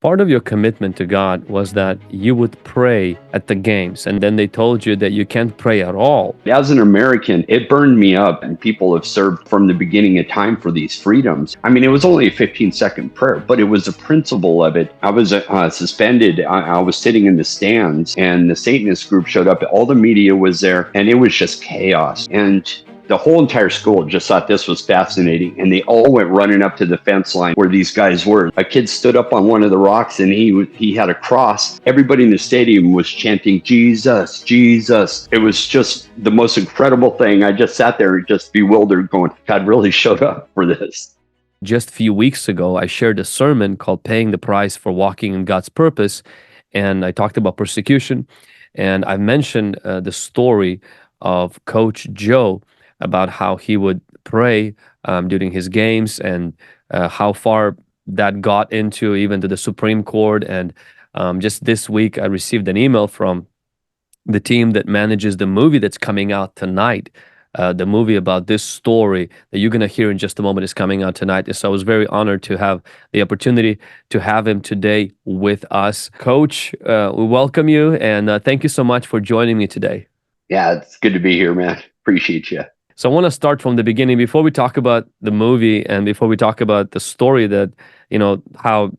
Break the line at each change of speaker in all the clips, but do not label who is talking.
Part of your commitment to God was that you would pray at the games, and then they told you that you can't pray at all.
As an American, it burned me up, and people have served from the beginning of time for these freedoms. I mean, it was only a 15-second prayer, but it was the principle of it. I was suspended. I was sitting in the stands, and the Satanist group showed up. All the media was there, and it was just chaos. And the whole entire school just thought this was fascinating, and they all went running up to the fence line where these guys were. A kid stood up on one of the rocks, and he had a cross. Everybody in the stadium was chanting, "Jesus, Jesus." It was just the most incredible thing. I just sat there just bewildered, going, God really showed up for this.
Just a few weeks ago, I shared a sermon called Paying the Price for Walking in God's Purpose, and I talked about persecution, and I mentioned the story of Coach Joe about how he would pray during his games, and how far that got into even to the Supreme Court. And just this week, I received an email from the team that manages the movie that's coming out tonight. The movie about this story that you're going to hear in just a moment is coming out tonight. So I was very honored to have the opportunity to have him today with us. Coach, we welcome you, and thank you so much for joining me today.
Yeah, it's good to be here, man. Appreciate you.
So I want to start from the beginning before we talk about the movie and before we talk about the story that, how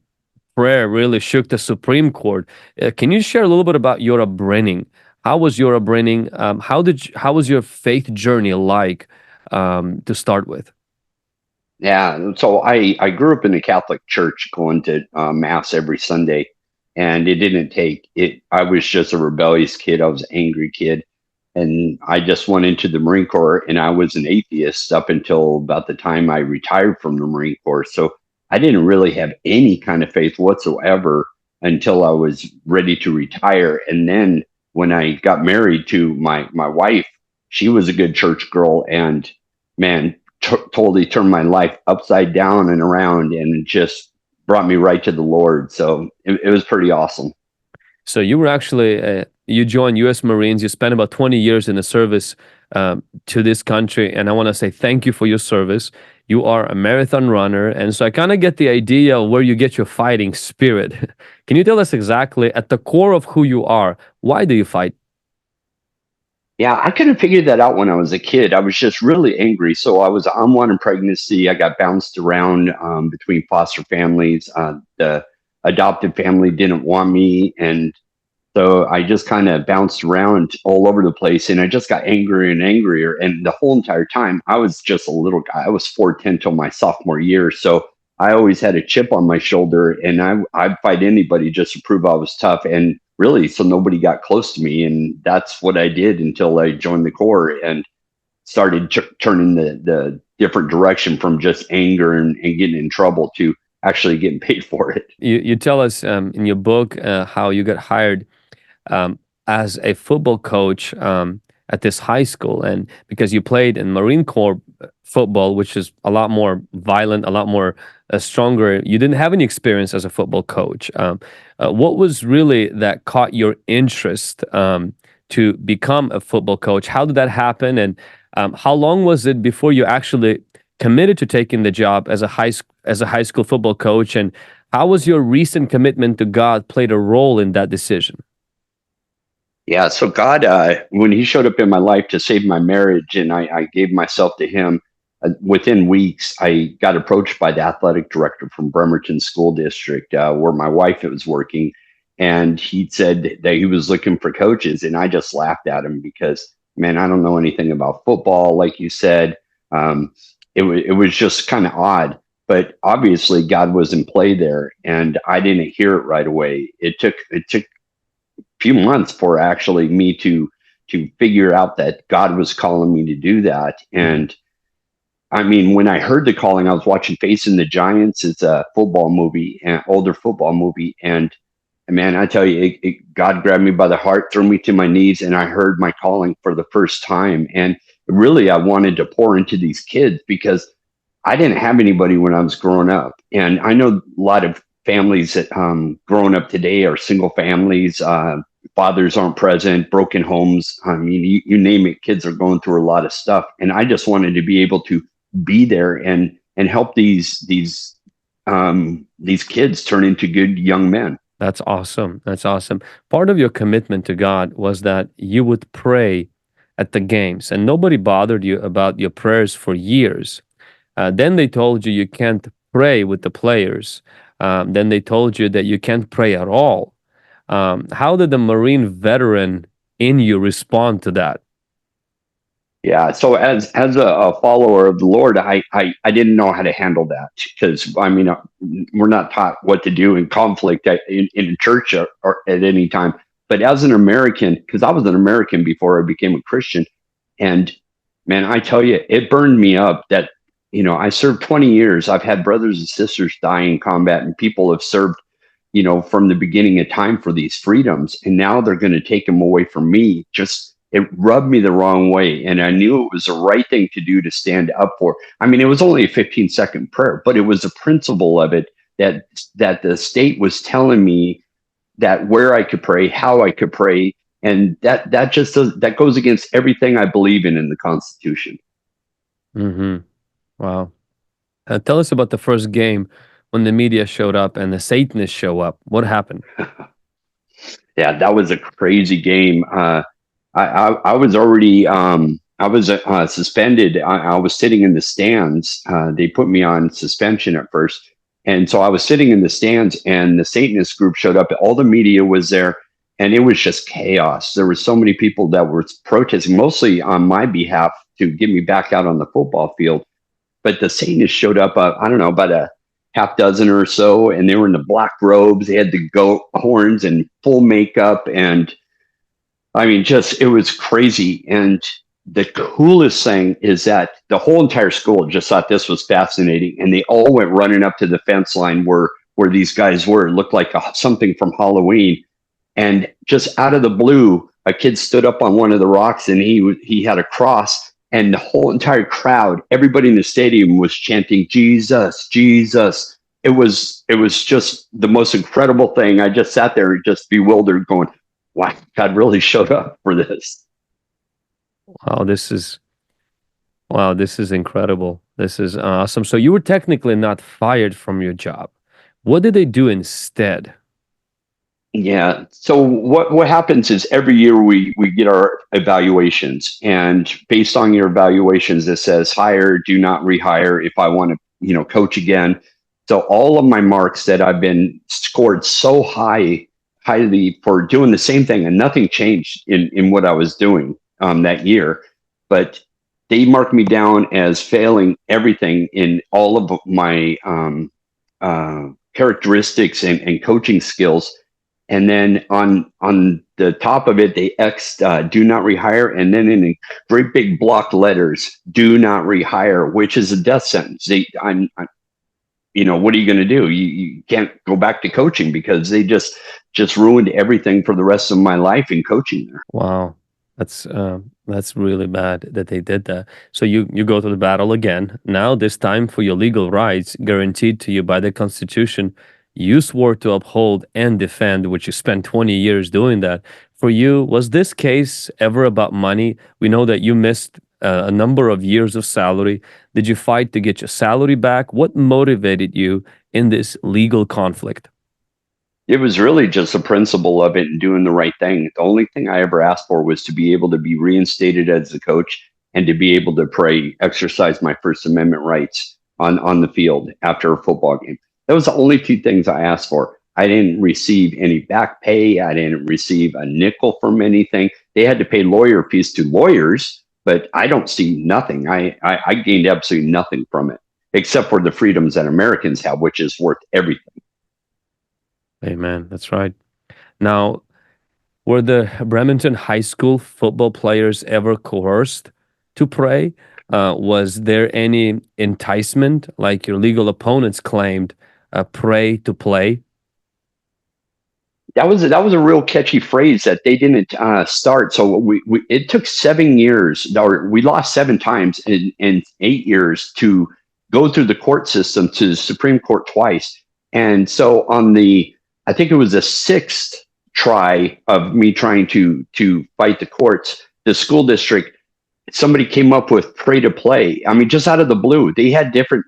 prayer really shook the Supreme Court. Can you share a little bit about your upbringing? How was your upbringing? How was your faith journey like to start with?
Yeah, so I grew up in a Catholic church, going to mass every Sunday, and it didn't take it. I was just a rebellious kid. I was an angry kid, and I just went into the Marine Corps, and I was an atheist up until about the time I retired from the Marine Corps. So I didn't really have any kind of faith whatsoever until I was ready to retire. And then when I got married to my wife, she was a good church girl, and man, totally turned my life upside down and around, and just brought me right to the Lord. So it was pretty awesome.
So you were actually you joined U.S. Marines. You spent about 20 years in the service to this country, and I want to say thank you for your service. You are a marathon runner, and so I kind of get the idea of where you get your fighting spirit. Can you tell us exactly at the core of who you are? Why do you fight?
Yeah, I couldn't figure that out when I was a kid. I was just really angry. So I was an unwanted pregnancy. I got bounced around between foster families. The adopted family didn't want me. And so I just kind of bounced around all over the place. And I just got angrier and angrier. And the whole entire time, I was just a little guy. I was 4'10" till my sophomore year. So I always had a chip on my shoulder. And I'd fight anybody just to prove I was tough. And really, so nobody got close to me. And that's what I did until I joined the Corps and started turning the different direction from just anger and getting in trouble to actually getting paid for it.
You tell us in your book how you got hired as a football coach at this high school, and because you played in Marine Corps football, which is a lot more violent, a lot more stronger, you didn't have any experience as a football coach. What was really that caught your interest to become a football coach? How did that happen, and how long was it before you actually committed to taking the job as a high school football coach? And how was your recent commitment to God played a role in that decision?
Yeah, so God, when He showed up in my life to save my marriage, and I gave myself to Him, within weeks, I got approached by the athletic director from Bremerton School District, where my wife was working, and he said that he was looking for coaches, and I just laughed at him because, man, I don't know anything about football, like you said. It was just kind of odd, but obviously God was in play there, and I didn't hear it right away. It took few months for actually me to figure out that God was calling me to do that. And I mean, when I heard the calling, I was watching Facing the Giants. It's a football movie, an older football movie, and man, I tell you, God grabbed me by the heart, threw me to my knees, and I heard my calling for the first time. And really, I wanted to pour into these kids because I didn't have anybody when I was growing up, and I know a lot of families that growing up today are single families. Fathers aren't present, broken homes. I mean, you name it, kids are going through a lot of stuff. And I just wanted to be able to be there and help these these kids turn into good young men.
That's awesome. That's awesome. Part of your commitment to God was that you would pray at the games, and nobody bothered you about your prayers for years. Then they told you can't pray with the players. Then they told you that you can't pray at all. How did the Marine veteran in you respond to that?
Yeah. So as a follower of the Lord, I didn't know how to handle that because I mean we're not taught what to do in conflict in a church or at any time. But as an American, because I was an American before I became a Christian, and man, I tell you, it burned me up that I served 20 years. I've had brothers and sisters die in combat, and people have served from the beginning of time for these freedoms. And now they're going to take them away from me. Just, it rubbed me the wrong way. And I knew it was the right thing to do to stand up for. I mean, it was only a 15-second prayer, but it was the principle of it that the state was telling me that where I could pray, how I could pray. And that goes against everything I believe in the Constitution.
Mm-hmm. Wow. Tell us about the first game when the media showed up and the Satanists show up. What happened?
Yeah, that was a crazy game. I was already I was suspended. I was sitting in the stands. They put me on suspension at first, and so I was sitting in the stands, and the Satanist group showed up. All the media was there, and it was just chaos. There were so many people that were protesting, mostly on my behalf, to get me back out on the football field. But the Satanists showed up. I don't know, about a half dozen or so, and they were in the black robes. They had the goat horns and full makeup, and I mean, just it was crazy. And the coolest thing is that the whole entire school just thought this was fascinating, and they all went running up to the fence line where these guys were. It looked like something from Halloween, and just out of the blue, a kid stood up on one of the rocks, and he had a cross, and the whole entire crowd, everybody in the stadium was chanting Jesus, Jesus. It was just the most incredible thing. I just sat there just bewildered, going, wow, God really showed up for this.
Wow, this is incredible. This is awesome. So you were technically not fired from your job. What did they do instead?
Yeah. So what happens is every year we get our evaluations, and based on your evaluations, it says hire, do not rehire if I want to, coach again. So all of my marks that I've been scored so highly for doing the same thing, and nothing changed in what I was doing that year, but they marked me down as failing everything in all of my characteristics and coaching skills. And then on the top of it, they X'd do not rehire. And then in great big block letters, do not rehire, which is a death sentence. What are you going to do? You can't go back to coaching because they just ruined everything for the rest of my life in coaching there.
Wow. That's really bad that they did that. So you go to the battle again. Now this time for your legal rights guaranteed to you by the Constitution. You swore to uphold and defend, which you spent 20 years doing that. For you, was this case ever about money? We know that you missed a number of years of salary. Did you fight to get your salary back? What motivated you in this legal conflict?
It was really just the principle of it and doing the right thing. The only thing I ever asked for was to be able to be reinstated as a coach and to be able to exercise my First Amendment rights on the field after a football game. That was the only two things I asked for. I didn't receive any back pay. I didn't receive a nickel from anything. They had to pay lawyer fees to lawyers, but I don't see nothing. I gained absolutely nothing from it, except for the freedoms that Americans have, which is worth everything.
Amen. That's right. Now, were the Bremerton High School football players ever coerced to pray? Was there any enticement, like your legal opponents claimed, pray to play?
That was a real catchy phrase that they didn't start. So it took 7 years, or we lost 7 times in 8 years to go through the court system to the Supreme Court twice. And so I think it was the 6th try of me trying to fight the courts, the school district, somebody came up with pray to play. I mean, just out of the blue, they had different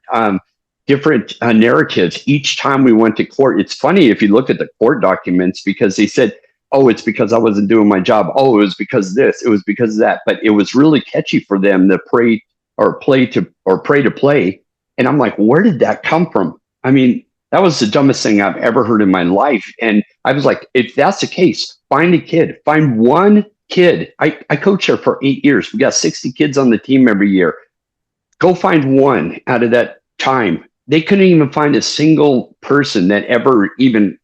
different narratives each time we went to court. It's funny if you look at the court documents because they said, "Oh, it's because I wasn't doing my job. Oh, it was because of this. It was because of that." But it was really catchy for them to pray to play. And I'm like, where did that come from? I mean, that was the dumbest thing I've ever heard in my life. And I was like, if that's the case, find a kid, find one kid. I coach there for 8 years. We got 60 kids on the team every year. Go find one out of that time. They couldn't even find a single person that ever even,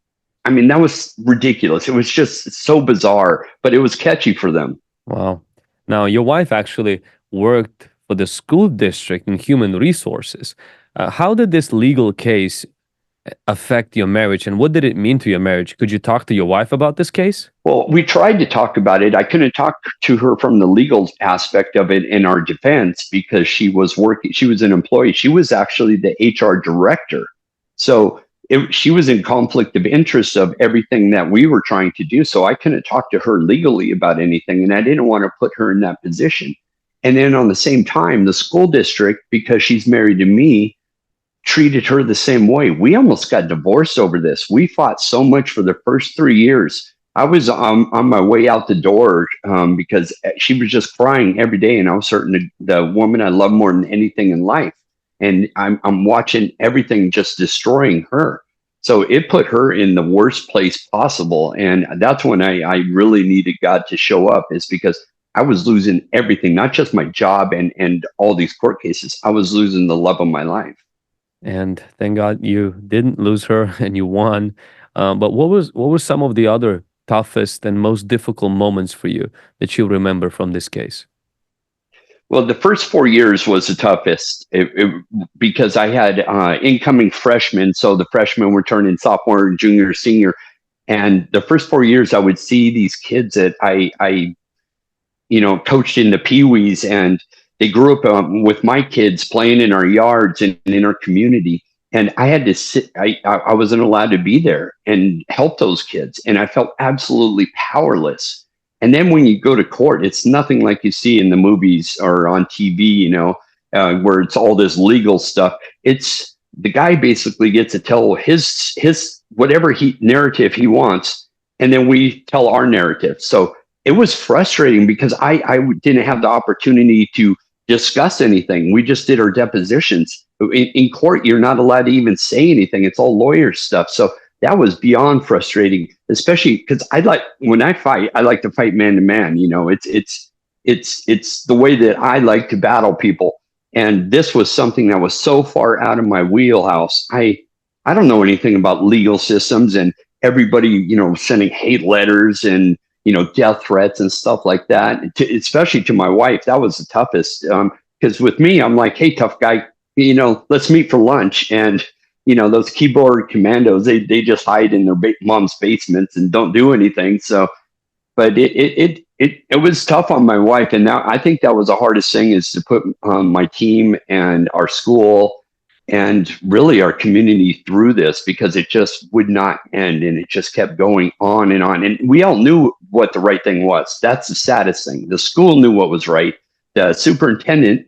I mean, that was ridiculous. It was just so bizarre, but it was catchy for them.
Wow. Now, your wife actually worked for the school district in human resources. How did this legal case affect your marriage, and what did it mean to your marriage? Could you talk to your wife about this case?
Well, we tried to talk about it. I couldn't talk to her from the legal aspect of it in our defense because she was an employee. She was actually the HR director. So she was in conflict of interest of everything that we were trying to do. So I couldn't talk to her legally about anything. And I didn't want to put her in that position. And then on the same time, the school district, because she's married to me, treated her the same way. We almost got divorced over this. We fought so much for the first 3 years. I was on my way out the door because she was just crying every day, and I was certain the woman I love more than anything in life. And I'm watching everything just destroying her. So it put her in the worst place possible. And that's when I really needed God to show up, is because I was losing everything, not just my job and all these court cases. I was losing the love of my life.
And thank God you didn't lose her and you won. But what were some of the other toughest and most difficult moments for you that you remember from this case?
Well, the first 4 years was the toughest because I had incoming freshmen. So the freshmen were turning sophomore, junior, senior. And the first 4 years, I would see these kids that I coached in the peewees, and they grew up with my kids playing in our yards and in our community. And I had to sit, I wasn't allowed to be there and help those kids. And I felt absolutely powerless. And then when you go to court, it's nothing like you see in the movies or on TV, where it's all this legal stuff. It's the guy basically gets to tell his whatever narrative he wants, and then we tell our narrative. So it was frustrating because I didn't have the opportunity to discuss anything. We just did our depositions. In court, you're not allowed to even say anything. It's all lawyer stuff. So that was beyond frustrating, especially because when I fight, I like to fight man to man. It's the way that I like to battle people. And this was something that was so far out of my wheelhouse. I don't know anything about legal systems, and everybody, sending hate letters and death threats and stuff like that, especially to my wife. That was the toughest. Because with me, I'm like, hey, tough guy, let's meet for lunch. And, those keyboard commandos, they just hide in their mom's basements and don't do anything. So, but it was tough on my wife. And now I think that was the hardest thing, is to put my team and our school and really our community through this, because it just would not end, and it just kept going on. And we all knew what the right thing was. That's the saddest thing. The school knew what was right. The superintendent,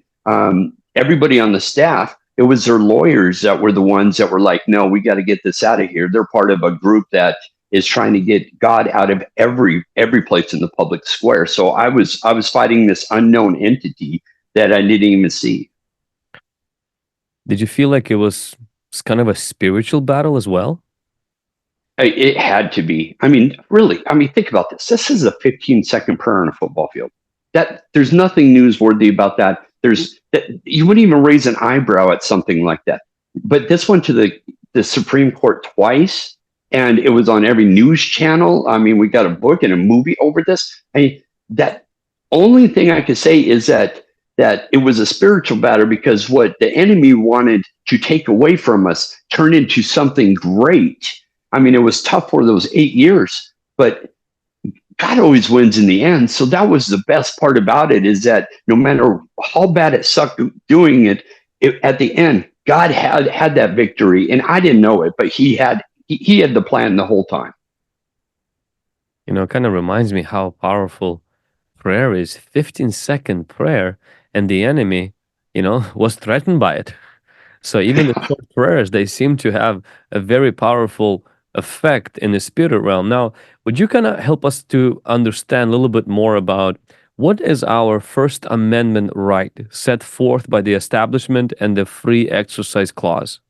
everybody on the staff, it was their lawyers that were the ones that were like, no, we got to get this out of here. They're part of a group that is trying to get God out of every place in the public square. So I was fighting this unknown entity that I didn't even see.
Did you feel like it was kind of a spiritual battle as well?
It had to be. I mean, really. I mean, think about this. This is a 15-second prayer on a football field. That there's nothing newsworthy about that. You wouldn't even raise an eyebrow at something like that. But this went to the Supreme Court twice, and it was on every news channel. I mean, we got a book and a movie over this. That only thing I could say is that it was a spiritual battle, because what the enemy wanted to take away from us turned into something great. I mean, it was tough for those 8 years, but God always wins in the end. So that was the best part about it, is that no matter how bad it sucked doing it, at the end, God had that victory, and I didn't know it, but he had the plan the whole time.
It kind of reminds me how powerful prayer is. 15-second prayer, and the enemy, was threatened by it. So even the short prayers, they seem to have a very powerful effect in the spirit realm. Now, would you kind of help us to understand a little bit more about what is our First Amendment right set forth by the establishment and the free exercise clause?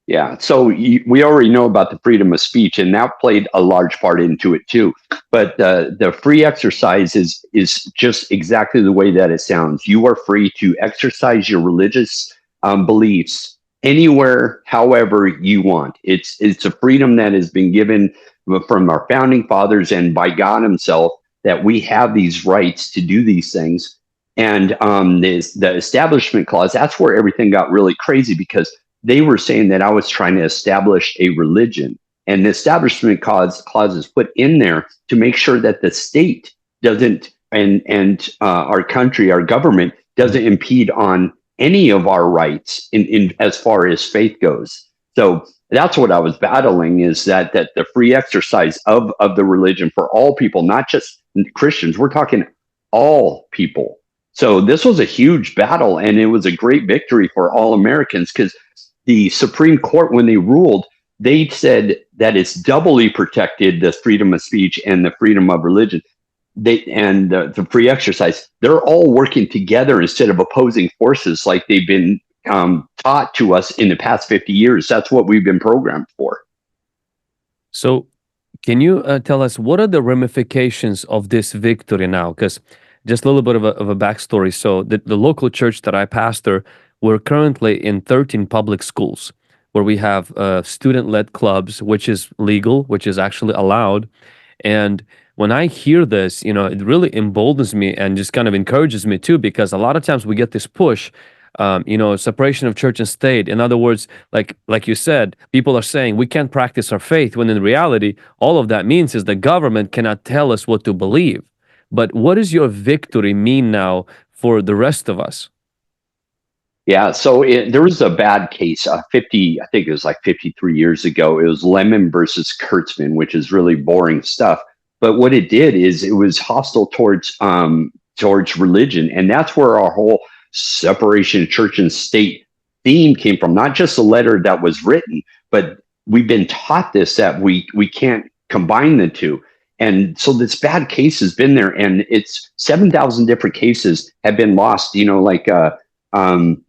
Yeah, so we already know about the freedom of speech, and that played a large part into it too. But the free exercise is just exactly the way that it sounds. You are free to exercise your religious beliefs anywhere, however you want. It's a freedom that has been given from our founding fathers and by God Himself, that we have these rights to do these things. And the Establishment Clause, that's where everything got really crazy, because they were saying that I was trying to establish a religion. And the Establishment Clause is put in there to make sure that the state doesn't, and our country, our government doesn't impede on any of our rights in as far as faith goes. So that's what I was battling, is that the free exercise of the religion for all people, not just Christians. We're talking all people. So this was a huge battle, and it was a great victory for all Americans, because the Supreme Court, when they ruled, they said that it's doubly protected, the freedom of speech and the freedom of religion, and the free exercise. They're all working together instead of opposing forces like they've been taught to us in the past 50 years. That's what we've been programmed for.
So, can you tell us what are the ramifications of this victory now? Because just a little bit of a backstory. So, the local church that I pastor, we're currently in 13 public schools where we have student led clubs, which is legal, which is actually allowed. And when I hear this, it really emboldens me and just kind of encourages me too, because a lot of times we get this push, separation of church and state. In other words, like you said, people are saying we can't practice our faith, when in reality, all of that means is the government cannot tell us what to believe. But what does your victory mean now for the rest of us?
Yeah, so there was a bad case, 50, I think it was like 53 years ago. It was Lemon versus Kurtzman, which is really boring stuff. But what it did is it was hostile towards religion, and that's where our whole separation of church and state theme came from. Not just the letter that was written, but we've been taught this, that we can't combine the two. And so this bad case has been there, and it's 7,000 different cases have been lost. Um,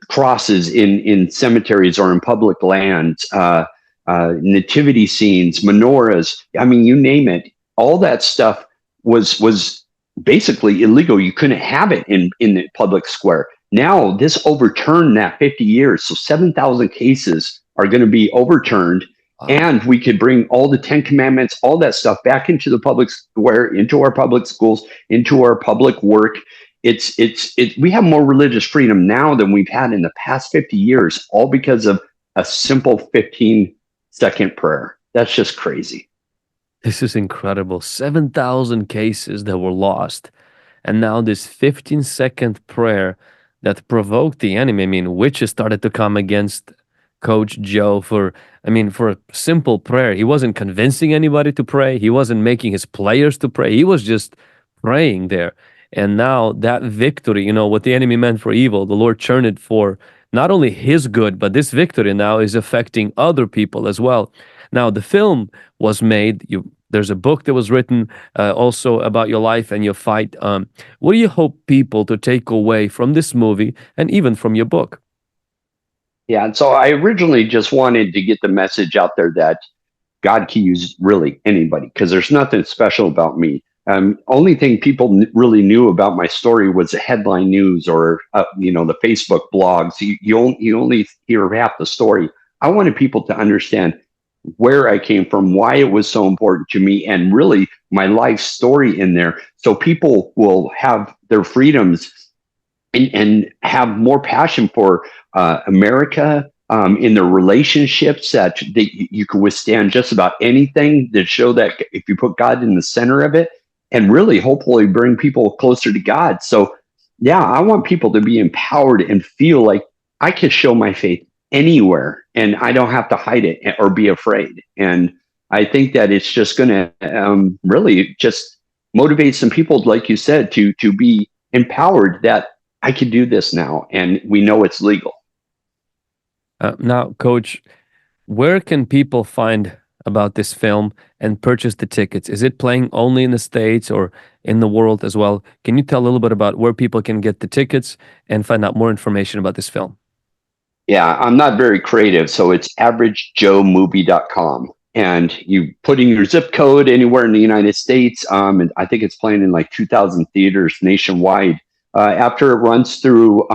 crosses in cemeteries or in public lands, nativity scenes, menorahs. I mean, you name it. All that stuff was basically illegal. You couldn't have it in the public square. Now this overturned that 50 years. So 7,000 cases are going to be overturned.
Wow.
And we could bring all the 10 commandments, all that stuff back into the public square, into our public schools, into our public work. We have more religious freedom now than we've had in the past 50 years, all because of a simple 15-second prayer. That's just crazy.
This is incredible. 7,000 cases that were lost. And now this 15-second prayer that provoked the enemy. I mean, witches started to come against Coach Joe for a simple prayer. He wasn't convincing anybody to pray. He wasn't making his players to pray. He was just praying there. And now that victory, what the enemy meant for evil, the Lord turned it for not only his good, but this victory now is affecting other people as well. Now, the film was made. There's a book that was written also about your life and your fight. What do you hope people to take away from this movie and even from your book?
Yeah, and so I originally just wanted to get the message out there that God can use really anybody, because there's nothing special about me. Only thing people really knew about my story was the headline news or the Facebook blogs. You only hear half the story. I wanted people to understand where I came from, why it was so important to me, and really my life story in there, so people will have their freedoms and have more passion for America, in their relationships, that you can withstand just about anything, to show that if you put God in the center of it, and really hopefully bring people closer to God. So yeah, I want people to be empowered and feel like I can show my faith anywhere and I don't have to hide it or be afraid. And I think that it's just going to really just motivate some people, like you said, to be empowered that I can do this now, and we know it's legal.
Now, Coach, where can people find about this film and purchase the tickets? Is it playing only in the States or in the world as well? Can you tell a little bit about where people can get the tickets and find out more information about this film?
Yeah, I'm not very creative, so it's averagejoemovie.com. And you put in your zip code anywhere in the United States, and I think it's playing in like 2,000 theaters nationwide. After it runs through,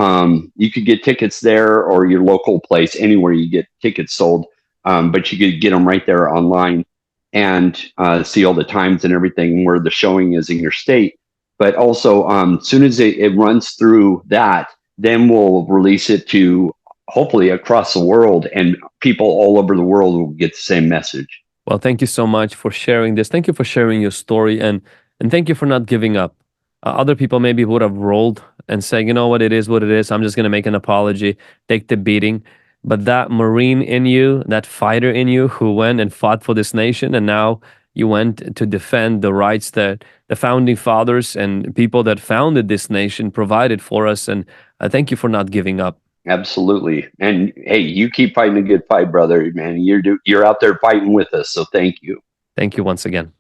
you could get tickets there or your local place, anywhere you get tickets sold. But you could get them right there online and see all the times and everything where the showing is in your state. But also, as soon as it runs through that, then we'll release it to hopefully across the world, and people all over the world will get the same message.
Well, thank you so much for sharing this. Thank you for sharing your story, and thank you for not giving up. Other people maybe would have rolled and said, you know what, it is what it is. I'm just going to make an apology, take the beating. But that Marine in you, that fighter in you who went and fought for this nation, and now you went to defend the rights that the founding fathers and people that founded this nation provided for us. And thank you for not giving up.
Absolutely. And hey, you keep fighting a good fight, brother, man. You're out there fighting with us, so thank you.
Thank you once again.